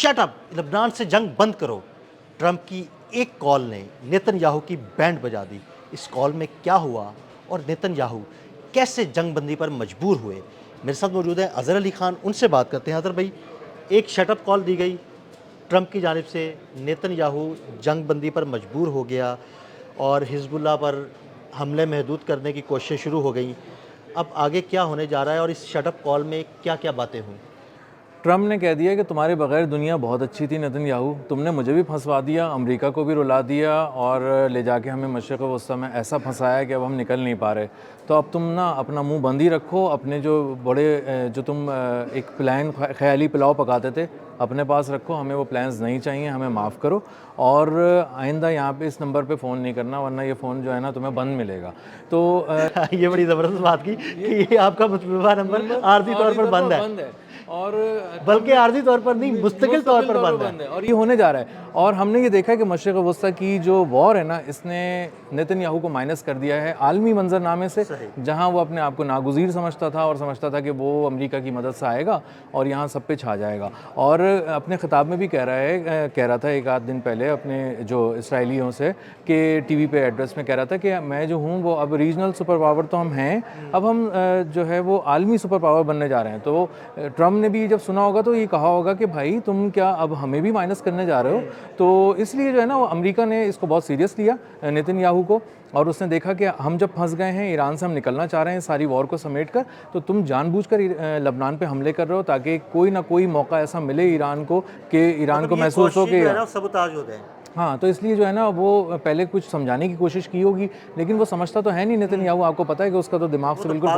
Shut up, Lebanon से जंग बंद करो। ट्रंप की एक कॉल ने नेतन्याहू की बैंड बजा दी। इस कॉल में क्या हुआ और नेतन्याहू कैसे जंग बंदी पर मजबूर हुए? मेरे साथ मौजूद है अज़हर अली खान, उनसे बात करते हैं। अज़हर भाई, एक शटअप कॉल दी गई ट्रंप की जानिब से, नेतन्याहू जंग बंदी पर मजबूर हो गया और हिज़्बुल्लाह पर हमले महदूद करने की कोशिशें शुरू हो गई। अब आगे क्या होने जा रहा है और इस शटअप कॉल में क्या-क्या बातें हुईं? ट्रम्प ने कह दिया कि तुम्हारे बगैर दुनिया बहुत अच्छी थी नेतन्याहू, तुमने मुझे भी फंसवा दिया, अमेरिका को भी रुला दिया और ले जाके हमें मशरिक़ वस्ता में ऐसा फंसाया कि अब हम निकल नहीं पा रहे। तो अब तुम ना अपना मुंह बंद ही रखो, अपने जो बड़े जो तुम एक प्लान ख्याली पुलाव पकाते थे अपने पास रखो, हमें वो प्लान्स नहीं चाहिए, हमें माफ़ करो और आइंदा यहाँ पे इस नंबर पे फ़ोन नहीं करना, वरना ये फ़ोन जो है ना तुम्हें बंद मिलेगा। तो ये बड़ी ज़बरदस्त बात की कि ये आपका मुतलबा नंबर आर्ज़ी तौर पर बंद है। और बल्कि आर्ज़ी तौर पर नहीं, मुस्तकिल तौर पर बंद है। और ये होने जा रहा है। और हमने ये देखा है कि मशरिक़ वस्ता की जो वॉर है ना, इसने नेतन्याहू को माइनस कर दिया है आलमी मंजरनामे से, जहां वो अपने आप को नागुज़ीर समझता था और समझता था कि वो अमेरिका की मदद से आएगा और यहाँ सब पे छा जाएगा। और अपने ख़िताब में भी कह रहा था एक आध दिन पहले अपने जो इसराइलियों से कि टीवी पे एड्रेस में कह रहा था कि मैं जो हूँ वो अब रीजनल सुपर पावर तो हम हैं, अब हम जो है वो आलमी सुपर पावर बनने जा रहे हैं। तो ट्रम्प ने भी जब सुना होगा तो ये कहा होगा कि भाई तुम क्या अब हमें भी माइनस करने जा रहे हो। तो इसलिए जो है ना वो अमेरिका ने इसको बहुत सीरियस लिया नेतन्याहू को, और उसने देखा कि हम जब फंस गए हैं, ईरान से हम निकलना चाह रहे हैं सारी वॉर को समेट कर, तो तुम जानबूझकर लबनान पे हमले कर रहे हो ताकि कोई ना कोई मौका ऐसा मिले ईरान को कि ईरान को महसूस हो कि सबूताज हो गए। हाँ, तो इसलिए जो है ना वो पहले कुछ समझाने की कोशिश की होगी, लेकिन वो समझता तो है नहीं नेतन्याहू। आपको पता है कि उसका तो दिमाग से बिल्कुल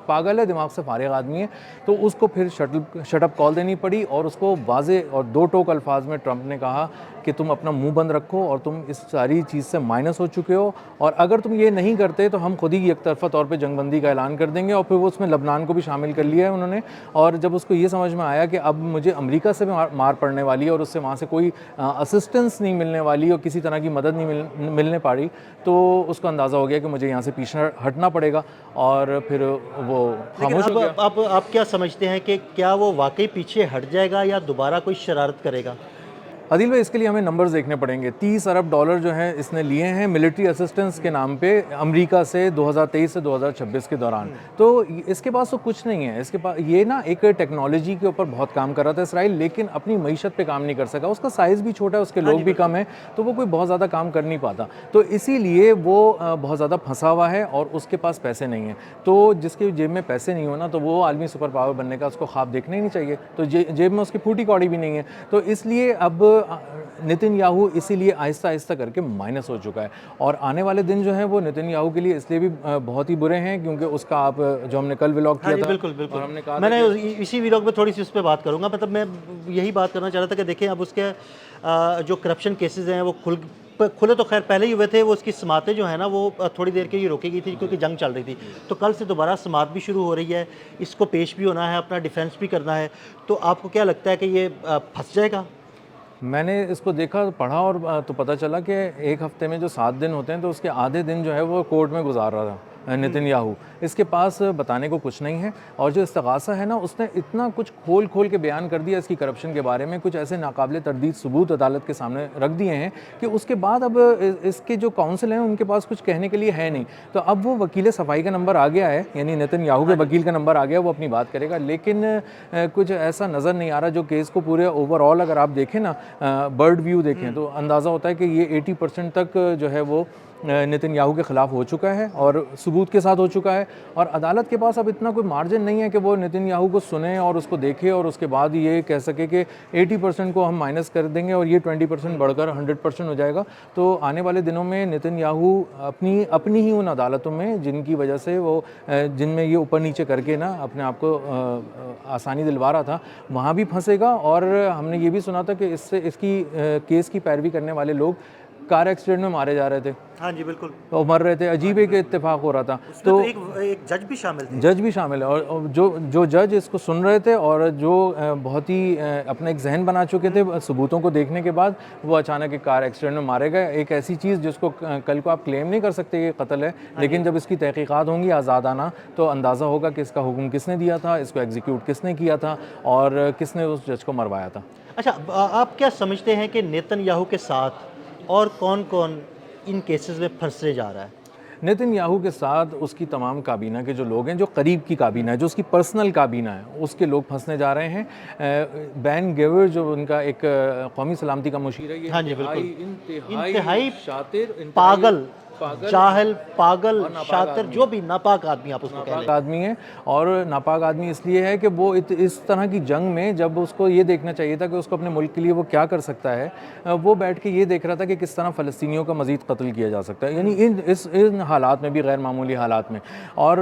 पागल है, दिमाग से फारिग आदमी है। तो उसको फिर शटअप कॉल देनी पड़ी और उसको वाज़े और दो टोक अल्फाज में ट्रंप ने कहा कि तुम अपना मुंह बंद रखो और तुम इस सारी चीज़ से माइनस हो चुके हो, और अगर तुम ये नहीं करते तो हम खुद ही एक तरफा तौर पे जंगबंदी का ऐलान कर देंगे। और फिर वो उसमें लबनान को भी शामिल कर लिया है उन्होंने। और जब उसको ये समझ में आया कि अब मुझे अमेरिका से भी मार पड़ने वाली है और उससे वहाँ से कोई असिस्टेंस नहीं मिलने वाली और किसी तरह की मदद नहीं मिलने पा रही, तो उसको अंदाज़ा हो गया कि मुझे यहाँ से पीछे हटना पड़ेगा, और फिर वो खामोश हो गया। आप क्या समझते हैं कि क्या वो वाकई पीछे हट जाएगा या दोबारा कोई शरारत करेगा? आदिल भाई, इसके लिए हमें नंबर्स देखने पड़ेंगे। 30 अरब डॉलर जो है इसने लिए हैं मिलिट्री असिस्टेंस के नाम पे अमेरिका से 2023 से 2026 के दौरान। तो इसके पास तो कुछ नहीं है। इसके पास ये ना एक टेक्नोलॉजी के ऊपर बहुत काम कर रहा था इसराइल, लेकिन अपनी मईशत पे काम नहीं कर सका। उसका साइज़ भी छोटा है, उसके लोग भी कम हैं, तो वो कोई बहुत ज़्यादा काम कर नहीं पाता। तो इसीलिए वो बहुत ज़्यादा फंसा हुआ है और उसके पास पैसे नहीं हैं। तो जिसके जेब में पैसे नहीं हो ना, तो वो आलमी सुपर पावर बनने का उसको ख्वाब देखना ही नहीं चाहिए। तो जेब में उसकी फूटी कौड़ी भी नहीं है। तो इसलिए अब नेतन्याहू इसीलिए आहिस्ता आहिस्ता करके माइनस हो चुका है। और आने वाले दिन जो हैं वो नेतन्याहू के लिए इसलिए भी बहुत ही बुरे हैं क्योंकि उसका आप जो हमने कल व्लॉग किया था, बिल्कुल बिल्कुल, और हमने कहा मैंने इसी व्लॉग में थोड़ी सी उस पर बात करूंगा। मतलब मैं यही बात करना चाह रहा था कि देखें अब उसके जो करप्शन केसेस हैं वो खुले तो खैर पहले ही हुए थे। वो उसकी समातें जो है ना वो थोड़ी देर के लिए रोकी गई थी क्योंकि जंग चल रही थी। तो कल से दोबारा समात भी शुरू हो रही है, इसको पेश भी होना है, अपना डिफेंस भी करना है। तो आपको क्या लगता है कि ये फंस जाएगा? मैंने इसको देखा, पढ़ा, और तो पता चला कि एक हफ्ते में जो 7 दिन होते हैं तो उसके आधे दिन जो है वो कोर्ट में गुजार रहा था नेतन्याहू। इसके पास बताने को कुछ नहीं है। और जो इस्तगासा है ना, उसने इतना कुछ खोल के बयान कर दिया इसकी करप्शन के बारे में, कुछ ऐसे नाकाबिले तरदीद सबूत अदालत के सामने रख दिए हैं कि उसके बाद अब इसके जो काउंसिल हैं उनके पास कुछ कहने के लिए है नहीं। तो अब वो वकील सफाई का नंबर आ गया है, यानी नेतन्याहू के वकील का नंबर आ गया, वो अपनी बात करेगा। लेकिन कुछ ऐसा नज़र नहीं आ रहा जो केस को पूरे ओवरऑल अगर आप देखें ना, बर्ड व्यू देखें, तो अंदाज़ा होता है कि ये 80% तक जो है वो नेतन्याहू के ख़िलाफ़ हो चुका है और सबूत के साथ हो चुका है। और अदालत के पास अब इतना कोई मार्जिन नहीं है कि वो नेतन्याहू को सुने और उसको देखे और उसके बाद ये कह सके कि 80% को हम माइनस कर देंगे और ये 20% बढ़कर 100% हो जाएगा। तो आने वाले दिनों में नेतन्याहू अपनी ही उन अदालतों में जिनकी वजह से वो जिनमें ये ऊपर नीचे करके ना अपने आप को आसानी दिलवा रहा था, वहाँ भी फंसेगा। और हमने ये भी सुना था कि इसकी केस की पैरवी करने वाले लोग कार एक्सीडेंट में मारे जा रहे थे हाँ जी बिल्कुल। और मर रहे थे, अजीब एक इत्तेफाक हो रहा था। तो एक जज भी शामिल थे। जज भी शामिल है, और जो जज इसको सुन रहे थे और जो बहुत ही अपना एक जहन बना चुके थे सबूतों को देखने के बाद, वो अचानक एक कार एक्सीडेंट में मारे गए। एक ऐसी चीज़ जिसको कल को आप क्लेम नहीं कर सकते ये कत्ल है, लेकिन जब इसकी तहकीकात होंगी आज़ादाना तो अंदाज़ा होगा कि इसका हुक्म किसने दिया था, इसको एग्जीक्यूट किसने किया था और किसने उस जज को मरवाया था। अच्छा, आप क्या समझते हैं कि नेतन्याहू के साथ और कौन कौन इन केसेस में फंसने जा रहा है? नेतन्याहू के साथ उसकी तमाम काबीना के जो लोग हैं, जो करीब की काबीना है, जो उसकी पर्सनल काबीना है, उसके लोग फंसने जा रहे हैं। बैन गेवर जो उनका एक कौमी सलामती का मुशीर है, ये हाँ जी बिल्कुल, इंतहाई शातिर, पागल, जाहिल, पागल, शातिर, जो भी नापाक आदमी आप उसको कह लें। आदमी है। और नापाक आदमी इसलिए है कि वो इस तरह की जंग में जब उसको ये देखना चाहिए था कि उसको अपने मुल्क के लिए वो क्या कर सकता है, वो बैठ के ये देख रहा था कि किस तरह फ़लस्तीनियों का मज़ीद कत्ल किया जा सकता है, यानी इन हालात में भी, गैर मामूली हालात में। और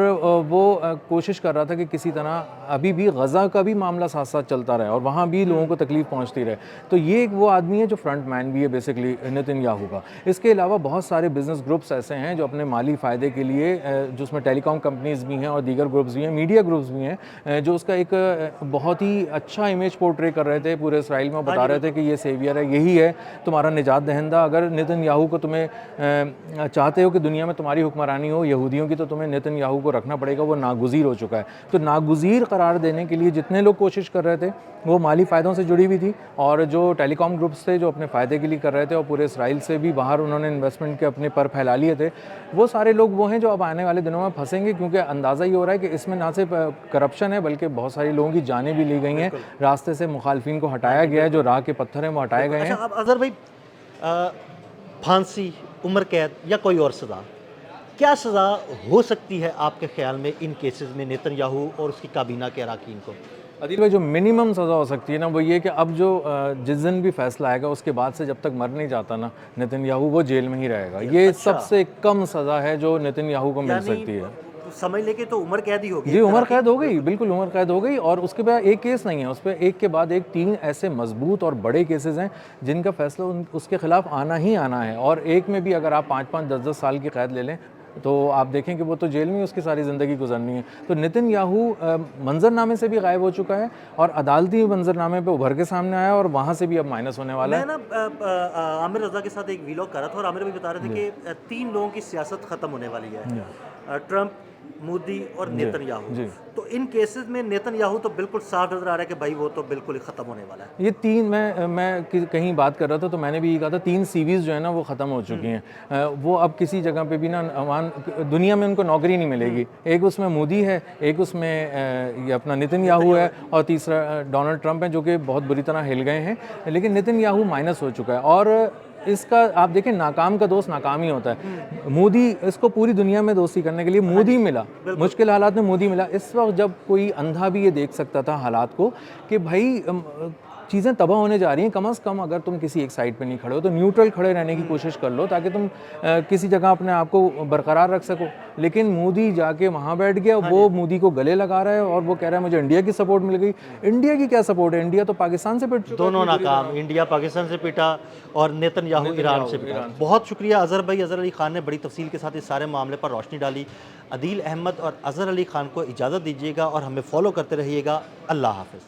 वो कोशिश कर रहा था कि किसी तरह अभी भी गज़ा का भी मामला साथ साथ चलता रहे और वहाँ भी लोगों को तकलीफ़ पहुँचती रहे। तो ये वो आदमी है जो फ्रंट मैन भी है बेसिकली नेतन्याहू का। इसके अलावा बहुत सारे बिजनेस ग्रुप्स ऐसे हैं जो अपने माली फ़ायदे के लिए, जिसमें टेलीकॉम कंपनीज़ भी हैं और दीगर ग्रुप्स भी हैं, मीडिया ग्रुप्स भी हैं, जो उसका एक बहुत ही अच्छा इमेज पोर्ट्रे कर रहे थे पूरे इसराइल में। बता रहे थे कि ये सेवियर है, यही है तुम्हारा निजात दहिंदा। अगर नेतन्याहू को तुम्हें चाहते हो कि दुनिया में तुम्हारी हुक्मरानी हो यहूदियों की, तो तुम्हें नेतन्याहू को रखना पड़ेगा। वो नागुज़ीर हो चुका है। तो नागुज़ीर करार देने के लिए जितने लोग कोशिश कर रहे थे वो माली फ़ायदों से जुड़ी हुई थी, और जो टेलीकॉम ग्रुप्स थे जो अपने फ़ायदे के लिए कर रहे थे और पूरे इसराइल से भी बाहर उन्होंने इन्वेस्टमेंट के अपने पर फैला लिए थे, वो सारे लोग वो हैं जो अब आने वाले दिनों में फंसेंगे। क्योंकि अंदाज़ा ये हो रहा है कि इसमें ना सिर्फ करप्शन है बल्कि बहुत सारी लोगों की जानें भी ली गई हैं, रास्ते से मुखालफिन को हटाया गया है, जो राह के पत्थर हैं वो हटाए गए हैं। अच्छा, अब अज़हर भाई, फांसी, उम्र कैद या कोई और सज़ा, क्या सज़ा हो सकती है आपके ख्याल में इन केसेस में नेतन्याहू और उसकी काबीना के अराकीन को? अदील भाई, जो मिनिमम सज़ा हो सकती है ना, वो ये कि अब जो जिस दिन भी फैसला आएगा उसके बाद से जब तक मर नहीं जाता ना नेतन्याहू, वो जेल में ही रहेगा। ये सबसे कम सज़ा है जो नेतन्याहू को मिल सकती है। समझ लेके तो उम्र कैद ही होगी। जी, उम्र कैद हो गई, बिल्कुल उम्र कैद हो गई। और उसके बाद एक केस नहीं है, उस पर एक के बाद एक 3 ऐसे मजबूत और बड़े केसेस हैं जिनका फैसला उसके खिलाफ आना ही आना है। और एक में भी अगर आप 5-5, 10-10 साल की कैद ले लें तो आप देखें कि वो तो जेल में उसकी सारी ज़िंदगी गुजरनी है। तो नेतन्याहू मंजरनामे से भी गायब हो चुका है और अदालती मंजरनामे पे उभर के सामने आया और वहाँ से भी अब माइनस होने वाला है। मैं ना आमिर रज़ा के साथ एक वीलॉग कर रहा था और आमिर भी बता रहे थे कि 3 लोगों की सियासत ख़त्म होने वाली है, ट्रंप, मोदी और नेतन्याहू। तो इन केसेस में नेतन्याहू तो बिल्कुल साफ नजर आ रहा है कि भाई वो तो बिल्कुल ही ख़त्म होने वाला है। ये 3, मैं कहीं बात कर रहा था तो मैंने भी ये कहा था 3 सीवीज़ जो है ना वो ख़त्म हो चुकी हैं। वो अब किसी जगह पे भी ना दुनिया में उनको नौकरी नहीं मिलेगी। एक उसमें मोदी है, एक उसमें ये अपना नेतन्याहू है और तीसरा डोनाल्ड ट्रंप है, जो कि बहुत बुरी तरह हिल गए हैं। लेकिन नेतन्याहू माइनस हो चुका है और इसका आप देखें, नाकाम का दोस्त नाकाम ही होता है। मोदी, इसको पूरी दुनिया में दोस्ती करने के लिए मोदी मिला, मुश्किल हालात में मोदी मिला। इस वक्त जब कोई अंधा भी ये देख सकता था हालात को कि भाई चीज़ें तबाह होने जा रही हैं, कम से कम अगर तुम किसी एक साइड पे नहीं खड़े हो तो न्यूट्रल खड़े रहने की कोशिश कर लो ताकि तुम किसी जगह अपने आप को बरकरार रख सको। लेकिन मोदी जाके वहाँ बैठ गया, वो मोदी को गले लगा रहा है और वो कह रहा है मुझे इंडिया की सपोर्ट मिल गई। इंडिया की क्या सपोर्ट है? इंडिया तो पाकिस्तान से पिट चुका, दोनों नाकाम, इंडिया पाकिस्तान से पिटा और नेतन्याहू ईरान से पिटा। बहुत शुक्रिया अज़हर भाई। अज़हर अली ख़ान ने बड़ी तफसील के साथ इस सारे मामले पर रोशनी डाली। अदील अहमद और अज़हर अली ख़ान को इजाज़त दीजिएगा और हमें फॉलो करते रहिएगा। अल्लाह हाफ़िज़।